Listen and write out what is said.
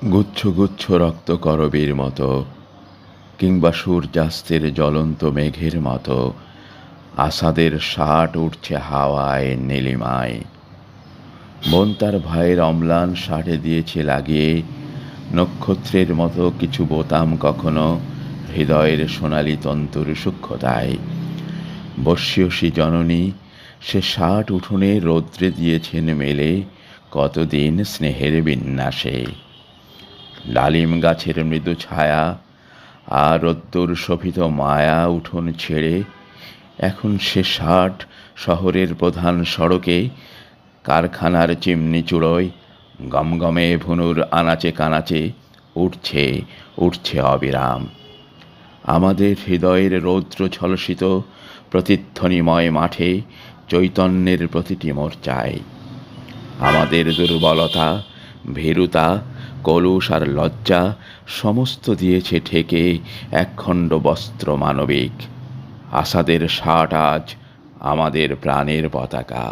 গুচ্ছ গুচ্ছ রক্তকরবীর মতো, কিংবা সূর্যাস্তের জ্বলন্ত মেঘের মতো আসাদের ষাট উঠছে হাওয়ায় নীলিমায়। মন তার ভাইয়ের অম্লান ষাটে দিয়েছে লাগিয়ে, নক্ষত্রের মতো কিছু বোতাম কখনো হৃদয়ের সোনালি তন্তুর সূক্ষ্মতায়। বর্ষীয়সী জননী সে ষাট উঠোনে রৌদ্রে দিয়েছেন মেলে কতদিন স্নেহের বিন্যাসে। ডালিম গাছের মৃদু ছায়া আর রোদ্দুর শোভিত মায়া উঠোন ছেড়ে এখন সে ষাট শহরের প্রধান সড়কে, কারখানার চিমনি চূড়োয় গমগমে ভুনুর আনাচে কানাচে উঠছে উঠছে অবিরাম। আমাদের হৃদয়ের রৌদ্র ঝলসিত প্রতিধ্বনিময় মাঠে চৈতন্যের প্রতিটি মোর্চায় আমাদের দুর্বলতা, ভীরুতা, কলুষ আর লজ্জা সমস্ত দিয়েছে ঠেকে একখণ্ড বস্ত্র মানবিক। আসাদের ষাট আজ আমাদের প্রাণের পতাকা।